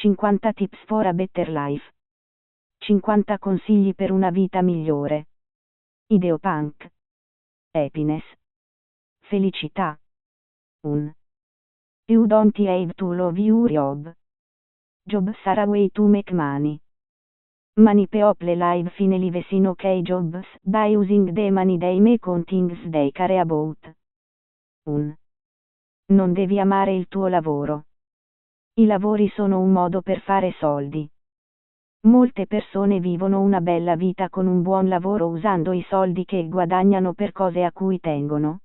50 tips for a better life. 50 consigli per una vita migliore. Ideopunk. Happiness. Felicità. 1. You don't have to love your job. Jobs are a way to make money. Many people live finally in okay jobs by using the money they make on things they care about. 1. Non devi amare il tuo lavoro. I lavori sono un modo per fare soldi. Molte persone vivono una bella vita con un buon lavoro usando i soldi che guadagnano per cose a cui tengono.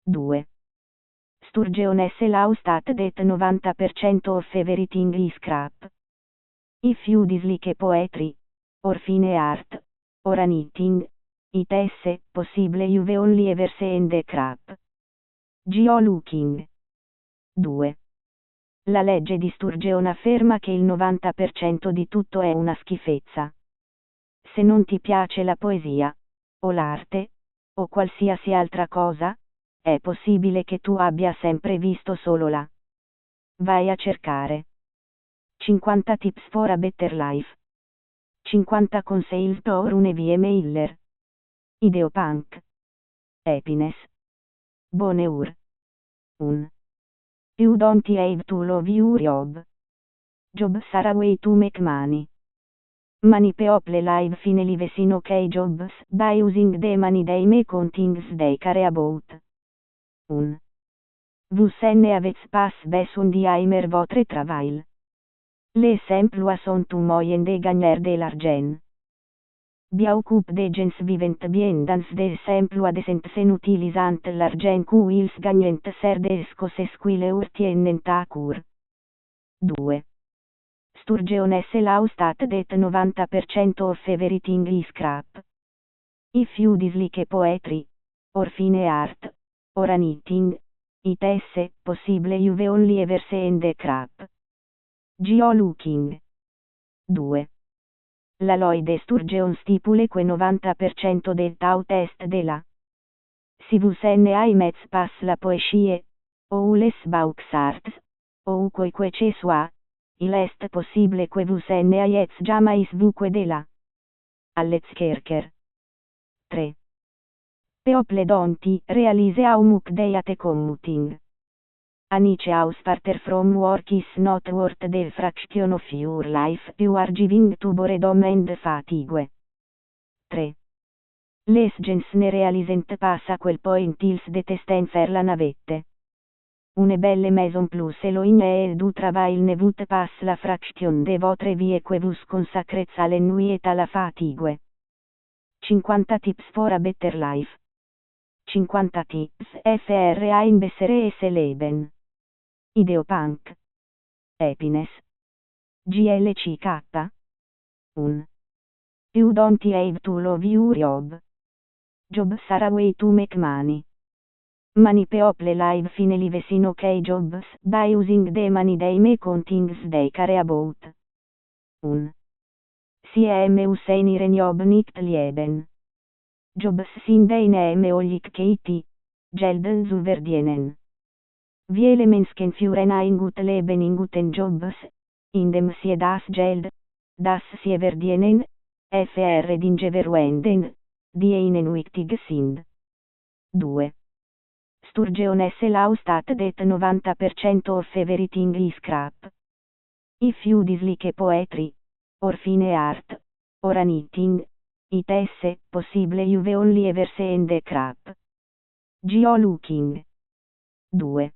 2. Sturgeon S. Law stat that 90% of everything is crap. If you dislike poetry, or fine art, or anything, it is possible you've only ever seen the crap. Geo Looking. 2. La legge di Sturgeon afferma che il 90% di tutto è una schifezza. Se non ti piace la poesia, o l'arte, o qualsiasi altra cosa, è possibile che tu abbia sempre visto solo la. Vai a cercare. 50 tips for a better life. 50 consigli per una via Miller. Ideopunk. Happiness. Bonheur. 1. You don't have to love your job. Jobs are a way to make money. Many people live finally in okay jobs by using the money they make on things they care about. 1. Vous avez pas besoin d'aimer votre travail. Les emplois sont tout moyen de gagner de l'argent. Beaucoup de gens vivent bien dans des emplois decents en utilisant l'argent qu'ils gagnent sur des coses qui leur tiennent à cœur. 2. Sturgeon S. Law stat that 90% of everything is crap. If you dislike poetry, or fine art, or anything, it is possible you've only ever seen the crap. Geo Looking. 2. La loi de Sturgeon stipula que 90% del tau test de la. Si vous aimez pas la poesie, ou les beaux arts, ou quoi que ce soit, il est possible que vous n'ayez jamais vu que de la. Alex Kerker. 3. People don't realize how much they are commuting. Anice Ausfarter from work is not worth the fraction of your life you are giving to boredom and fatigue. 3. Les gens ne realisent pas à quel point ils détestent faire la navette. Une belle maison plus éloignée du travail ne vous pas la fraction de votre vie que vous consacrez à l'ennui et à la fatigue. 50 tips for a better life. 50 tips for ein besseres Leben. Ideopunk. Happiness. GLCK. 1. You don't have to love your job. Jobs are a way to make money. Many people live finally in okay jobs by using the money they make on things they care about. 1. Sie muss in ihren Job nicht lieben. Jobs sind eine Möglichkeit, Geld zu verdienen. Viele Menschen führen ein gutes Leben in guten Jobs, indem sie das Geld, das sie verdienen, verdingen verwenden, die ihnen wichtig sind. 2. Sturgeon S. Law stat that 90% of everything is crap. If you dislike poetry, or fine art, or anything, it is possible you've only ever seen the crap. Geo Looking. 2.